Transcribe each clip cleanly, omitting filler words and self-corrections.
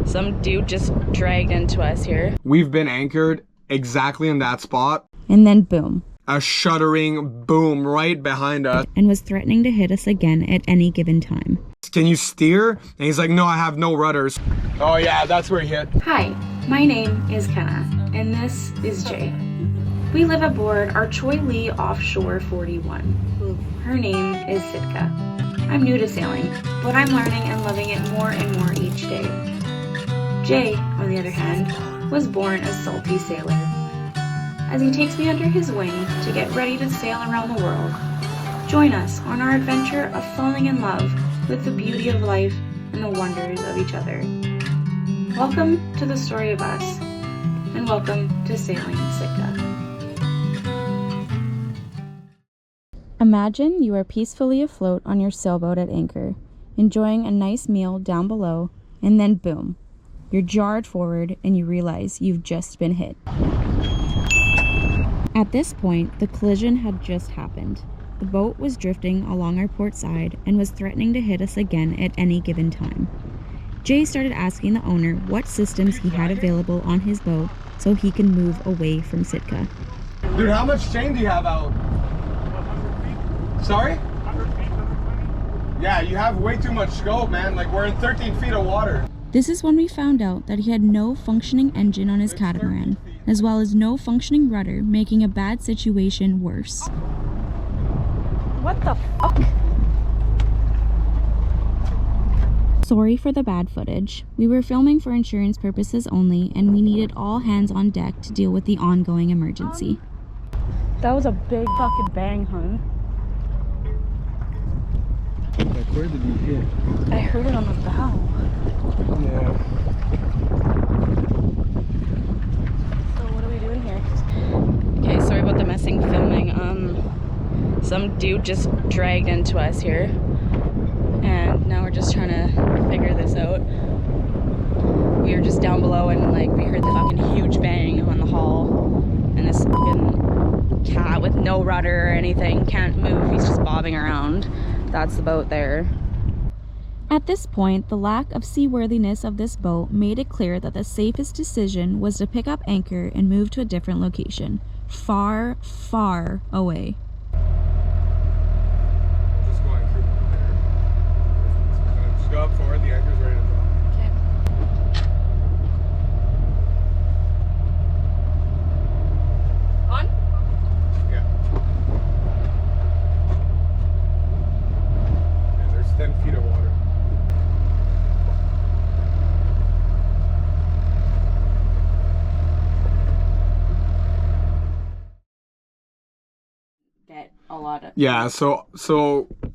Some dude just dragged into us here. We've been anchored exactly in that spot. And then boom. A shuddering boom right behind us. And was threatening to hit us again at any given time. Can you steer? And he's like, no, I have no rudders. Oh yeah, that's where he hit. Hi, my name is Kenna, and this is Jay. We live aboard our Choi Lee Offshore 41. Her name is Sitka. I'm new to sailing, but I'm learning and loving it more and more each day. Jay, on the other hand, was born a salty sailor. As he takes me under his wing to get ready to sail around the world, join us on our adventure of falling in love with the beauty of life and the wonders of each other. Welcome to the story of us, and welcome to Sailing Sitka. Imagine you are peacefully afloat on your sailboat at anchor, enjoying a nice meal down below, and then boom, you're jarred forward and you realize you've just been hit. At this point, the collision had just happened. The boat was drifting along our port side and was threatening to hit us again at any given time. Jay started asking the owner what systems he had available on his boat so he can move away from Sitka. Dude, how much chain do you have out? 100 feet. Sorry? 100 feet, 120. Yeah, you have way too much scope, man. Like, we're in 13 feet of water. This is when we found out that he had no functioning engine on his catamaran, as well as no functioning rudder, making a bad situation worse. What the fuck? Sorry for the bad footage. We were filming for insurance purposes only, and we needed all hands on deck to deal with the ongoing emergency. That was a big fucking bang, hun. Like, where did you hit? I heard it on the bow. Yeah. So what are we doing here? Okay, sorry about the messing filming. Some dude just dragged into us here, and now we're just trying to figure this out. We were just down below and like we heard the fucking huge bang on the hull, and this fucking cat with no rudder or anything can't move. He's just bobbing around. That's the boat there. At this point, the lack of seaworthiness of this boat made it clear that the safest decision was to pick up anchor and move to a different location, far, far away. Just going through there. Just go up forward, the anchor's ready to drop. Okay. On? Yeah. Yeah, there's 10 feet of water. Get a lot of... Yeah, so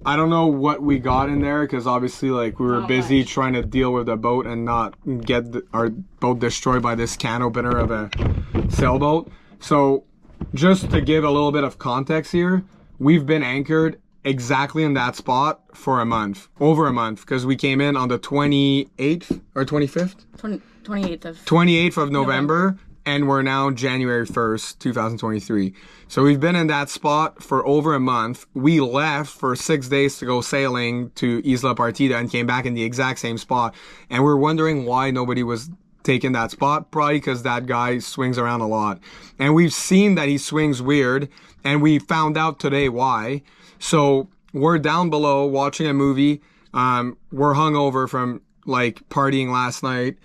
I don't know what we got in there because obviously like we were Not busy much. trying to deal with the boat and not get our boat destroyed by this can opener of a sailboat. So just to give a little bit of context here, we've been anchored exactly in that spot for a month, over a month, because we came in on the 28th or 25th? 28th of... 28th of November. And we're now January 1st, 2023. So we've been in that spot for over a month. We left for 6 days to go sailing to Isla Partida and came back in the exact same spot. And we're wondering why nobody was taking that spot. Probably because that guy swings around a lot. And we've seen that he swings weird. And we found out today why. So we're down below watching a movie. We're hungover from like partying last night.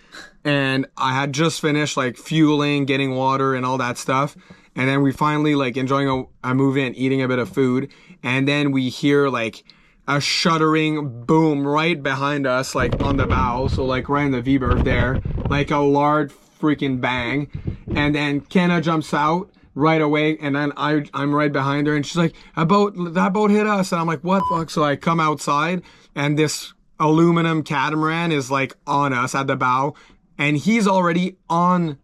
And I had just finished like fueling, getting water and all that stuff. And then we finally like enjoying a movie and eating a bit of food. And then we hear like a shuddering boom right behind us, like on the bow. So like right in the V-berth there, like a large freaking bang. And then Kenna jumps out right away. And then I'm right behind her and she's like, that boat hit us. And I'm like, what the fuck? So I come outside and this aluminum catamaran is like on us at the bow. And he's already on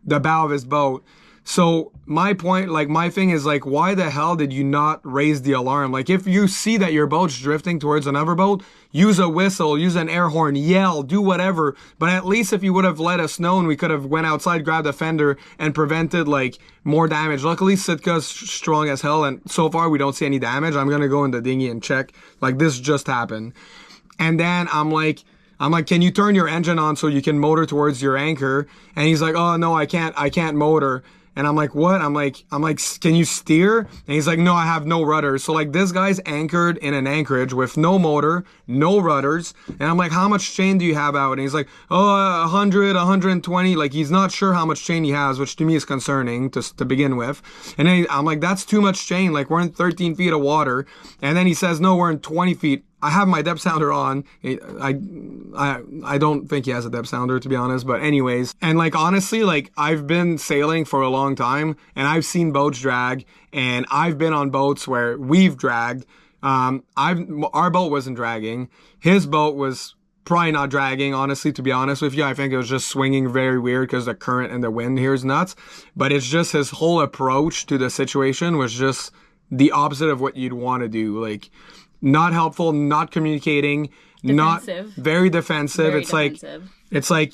the bow of his boat. So my point, like my thing is like, why the hell did you not raise the alarm? Like if you see that your boat's drifting towards another boat, use a whistle, use an air horn, yell, do whatever. But at least if you would have let us know and we could have went outside, grabbed a fender and prevented like more damage. Luckily Sitka's strong as hell and so far we don't see any damage. I'm going to go in the dinghy and check. Like this just happened. And then I'm I'm like, can you turn your engine on so you can motor towards your anchor? And he's like, oh no, I can't motor. And I'm like, what? I'm like, can you steer? And he's like, no, I have no rudder. So like this guy's anchored in an anchorage with no motor, no rudders. And I'm like, how much chain do you have out? And he's like, oh, 100, 120. Like he's not sure how much chain he has, which to me is concerning to begin with. And then I'm like, that's too much chain. Like we're in 13 feet of water. And then he says, no, we're in 20 feet. I have my depth sounder on. I don't think he has a depth sounder, to be honest. But anyways, and like honestly, like I've been sailing for a long time and I've seen boats drag, and I've been on boats where we've dragged. Our boat wasn't dragging. His boat was probably not dragging, honestly, to be honest with you. I think it was just swinging very weird because the current and the wind here is nuts. But it's just his whole approach to the situation was just the opposite of what you'd want to do. Like, not helpful, not communicating, Defensive. not very defensive. Very it's defensive. like,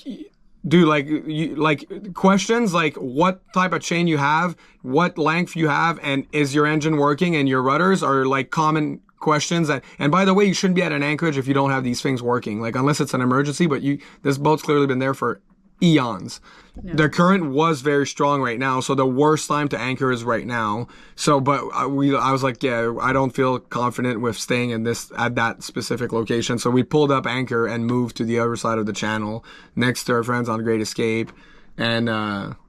dude, like questions like what type of chain you have, what length you have, and is your engine working, and your rudders are like common questions. And by the way, you shouldn't be at an anchorage if you don't have these things working, like unless it's an emergency, but this boat's clearly been there for eons. No. The current was very strong right now, so the worst time to anchor is right now. So, but I was like, yeah, I don't feel confident with staying at that specific location. So we pulled up anchor and moved to the other side of the channel, next to our friends on Great Escape, and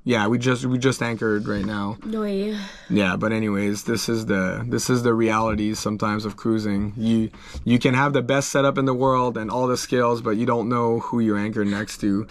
yeah, we just anchored right now. Oy. Yeah, but anyways, this is the realities sometimes of cruising. You can have the best setup in the world and all the skills, but you don't know who you're anchored next to.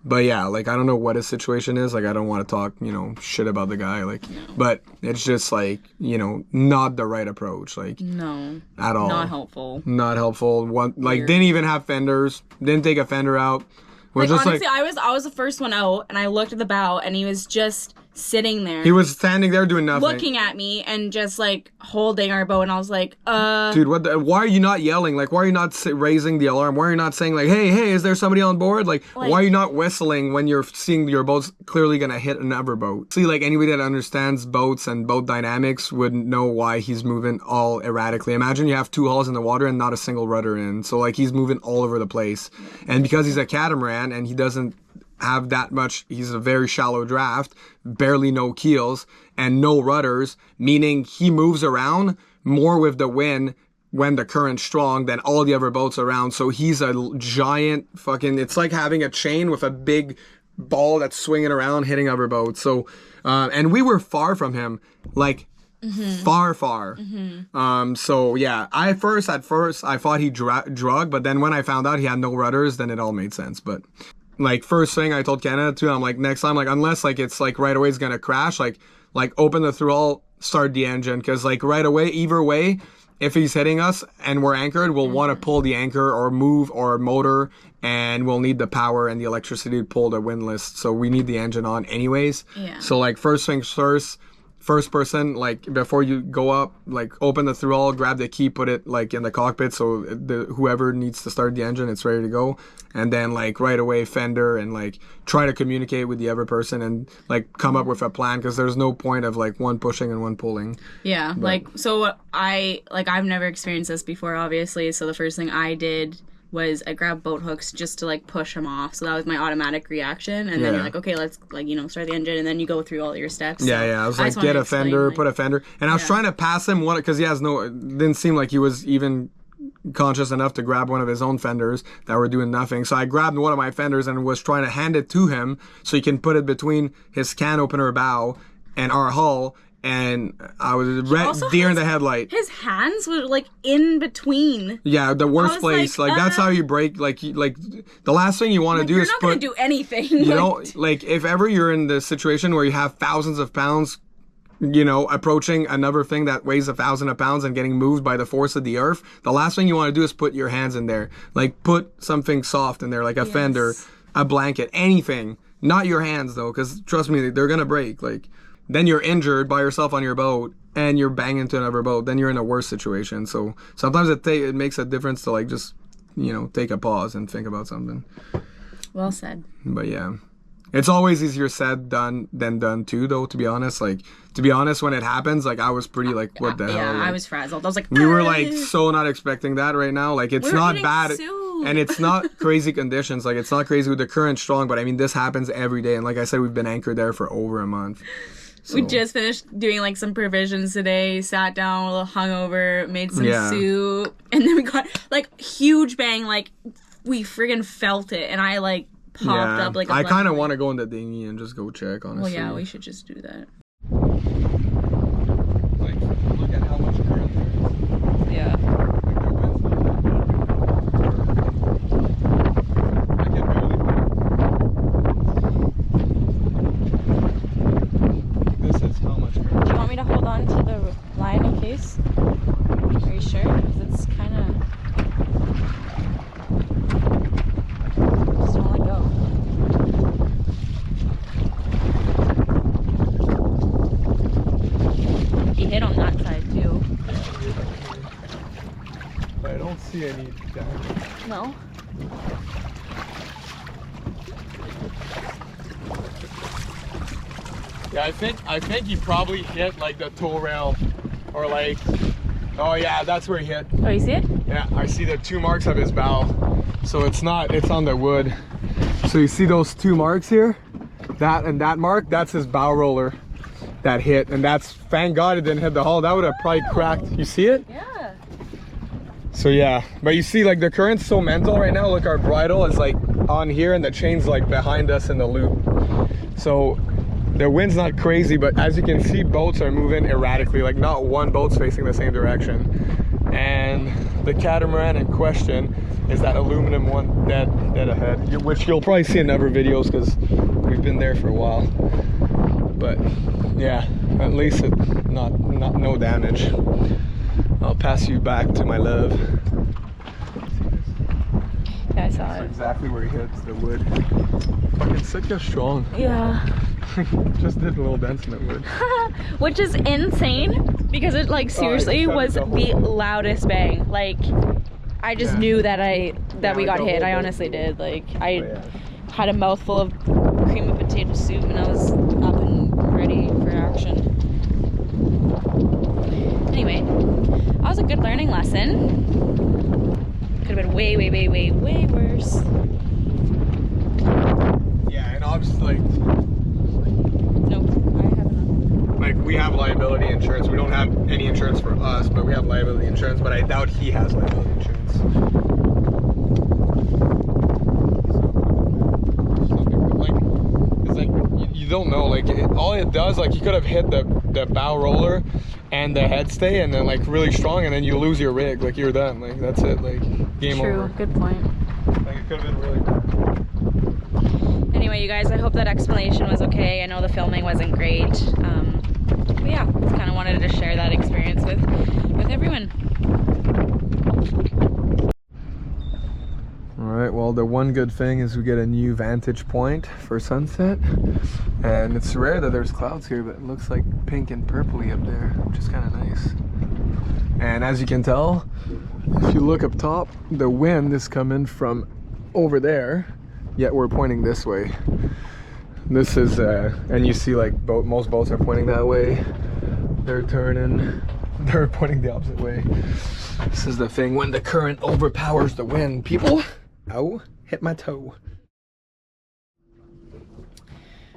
But yeah, like I don't know what his situation is. Like I don't want to talk, shit about the guy. Like, no. But it's just like, not the right approach. Like, no, at all. Not helpful. Not helpful. Didn't even have fenders. Didn't take a fender out. We're like just honestly, I was the first one out, and I looked at the bow, and he was just sitting there. He was standing there doing nothing, looking at me, and just like holding our boat. And I was like, dude, why are you not yelling? Like, why are you not raising the alarm? Why are you not saying like, hey, is there somebody on board? Like why are you not whistling when you're seeing your boat's clearly gonna hit another boat? See, like anybody that understands boats and boat dynamics would know why he's moving all erratically. Imagine you have two hulls in the water and not a single rudder in. So like he's moving all over the place, and because he's a catamaran and he doesn't have that much, he's a very shallow draft, barely no keels and no rudders, meaning he moves around more with the wind when the current's strong than all the other boats around. So he's a giant fucking, it's like having a chain with a big ball that's swinging around hitting other boats. So and we were far from him, like far. So yeah, at first I thought he drug, but then when I found out he had no rudders, then it all made sense. But like first thing I told Canada too, I'm like, next time, like unless like it's like right away it's gonna crash, like open the throttle, start the engine, because like right away, either way, if he's hitting us and we're anchored, we'll want to pull the anchor or move or motor, and we'll need the power and the electricity to pull the windlass. So we need the engine on anyways. Yeah. So like first things first person, like before you go up, like open the throttle, grab the key, put it like in the cockpit, so whoever needs to start the engine, it's ready to go. And then like right away fender, and like try to communicate with the other person and like come up with a plan, because there's no point of like one pushing and one pulling. Yeah, but, like so I've never experienced this before, obviously. So the first thing I did was I grabbed boat hooks just to like push him off. So that was my automatic reaction. And then you're like, okay, let's like, start the engine, and then you go through all your steps. Yeah, so I was like, get a fender, put a fender. And I was trying to pass him one, because it didn't seem like he was even conscious enough to grab one of his own fenders that were doing nothing. So I grabbed one of my fenders and was trying to hand it to him so he can put it between his can opener bow and our hull. And I was deer in the headlight. His hands were like in between. Yeah, the worst place. Like that's how you break. Like the last thing you want to do is you're not gonna do anything. You know, like if ever you're in the situation where you have thousands of pounds, approaching another thing that weighs 1,000 pounds and getting moved by the force of the earth, the last thing you want to do is put your hands in there. Like put something soft in there, like a fender, a blanket, anything. Not your hands though, because trust me, they're gonna break. Like. Then you're injured by yourself on your boat, and you're banging into another boat. Then you're in a worse situation. So sometimes it makes a difference to like just, take a pause and think about something. Well said. But yeah, it's always easier said than done too, though. To be honest, when it happens, like I was pretty like, what the hell? Yeah, like, I was frazzled. I was like, we were like so not expecting that right now. Like it's not bad. Sued. And it's not crazy conditions. Like, it's not crazy with the current strong, but I mean, this happens every day. And like I said, we've been anchored there for over a month. So. We just finished doing like some provisions today, sat down a little hungover, made some soup, and then we got like huge bang, like we friggin' felt it, and I like popped up like a I kind of want to go in the dinghy and just go check, honestly. Well, yeah, we should just do that. Like, look at how much current there is. Yeah. This is how much current. Do you want me to hold on to the line in case? Are you sure? Because it's kind of... Just don't let go. He hit on that side too. But I don't see any damage. No? Yeah, I think he probably hit like the tow rail, or like, oh yeah, that's where he hit. Oh, you see it? Yeah, I see the 2 marks of his bow. So it's on the wood. So you see those 2 marks here? That and that mark, that's his bow roller that hit. And that's, thank God it didn't hit the hull. That would have probably cracked. You see it? Yeah. So yeah, but you see like the current's so mental right now. Look, our bridle is like on here and the chain's like behind us in the loop. So the wind's not crazy, but as you can see, boats are moving erratically. Like not one boat's facing the same direction. And the catamaran in question is that aluminum one dead ahead, which you'll probably see in other videos because we've been there for a while. But yeah, at least it no damage. I'll pass you back to my love. Yeah, I saw That's it. exactly where he hits the wood. Fucking Sitka strong. Yeah. Just did little dents in the wood. Which is insane because it like seriously was the loudest bang. Like I just knew that we got hit. I honestly did. Like I had a mouthful of cream of potato soup and I was up and ready for action. Anyway, that was a good learning lesson. Could have been way worse. Yeah, and obviously Nope, I have enough. like we have liability insurance. We don't have any insurance for us, but we have liability insurance. But I doubt he has liability insurance. Like, it's like you don't know. Like all it does, like you could have hit the bow roller and the head stay, and then like really strong, and then you lose your rig. Like you're done. Like that's it. Like game over. True, good point. Like it could have been really bad. Anyway, you guys, I hope that explanation was okay. I know the filming wasn't great. But yeah, just kind of wanted to share that experience with everyone. Alright, well the one good thing is we get a new vantage point for sunset. And it's rare that there's clouds here, but it looks like pink and purpley up there, which is kind of nice. And as you can tell, if you look up top, the wind is coming from over there, yet we're pointing this way. This is, and you see like most boats are pointing that way. They're turning, they're pointing the opposite way. This is the thing when the current overpowers the wind. People, ow, hit my toe.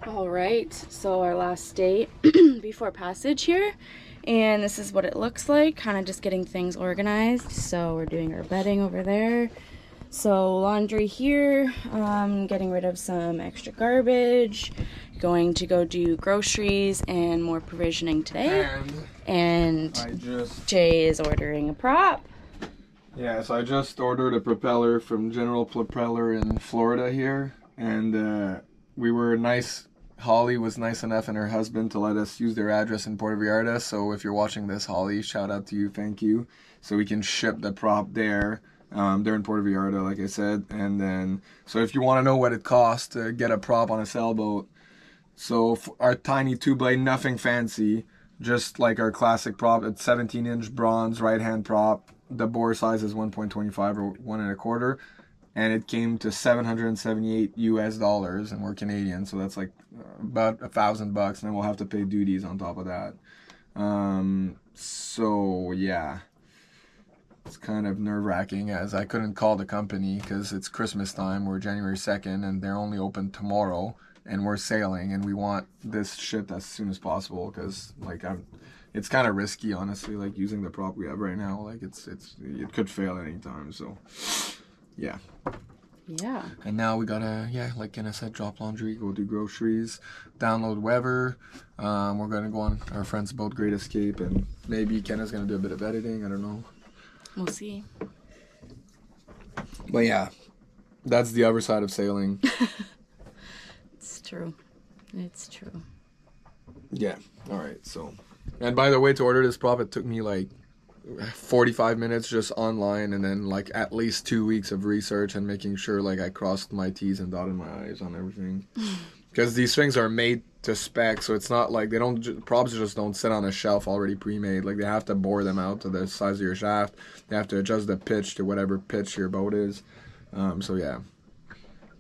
All right, so our last day before passage here, and this is what it looks like, kind of just getting things organized. So we're doing our bedding over there. So laundry here, getting rid of some extra garbage, going to go do groceries and more provisioning today. And Jay is ordering a prop. Yeah, so I just ordered a propeller from General Propeller in Florida here, and Holly was nice enough and her husband to let us use their address in Puerto Vallarta. So if you're watching this, Holly, shout out to you, thank you. So we can ship the prop there. They're in Puerto Vallarta, like I said. And then, so if you want to know what it costs to get a prop on a sailboat, so our tiny 2-blade, nothing fancy, just like our classic prop, it's 17-inch bronze right-hand prop. The bore size is 1.25 or 1 1/4, and it came to $778 US, and we're Canadian, so that's like about $1,000, and then we'll have to pay duties on top of that. So yeah. It's kind of nerve-wracking as I couldn't call the company because it's Christmas time. We're January 2nd and they're only open tomorrow, and we're sailing, and we want this shipped as soon as possible because like it's kind of risky, honestly, like using the prop we have right now. Like it could fail at any time. So yeah. Yeah. And now we gotta, like Kenna said, drop laundry, go do groceries, download Weather. We're gonna go on our friend's boat, Great Escape, and maybe Kenna's gonna do a bit of editing. I don't know. We'll see. But yeah, that's the other side of sailing. It's true. It's true. Yeah. All right. So, and by the way, to order this prop, it took me like 45 minutes just online, and then like at least 2 weeks of research and making sure like I crossed my T's and dotted my I's on everything. Because these things are made to spec, so it's not like props just don't sit on a shelf already pre-made. Like they have to bore them out to the size of your shaft. They have to adjust the pitch to whatever pitch your boat is. So yeah,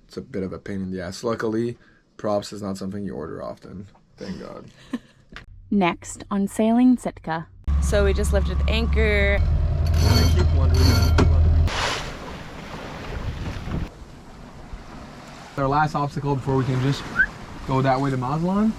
it's a bit of a pain in the ass. Luckily, props is not something you order often. Thank God. Next on Sailing Sitka. So we just lifted the anchor. I keep wondering. Our last obstacle before we can just go that way to Mazatlan.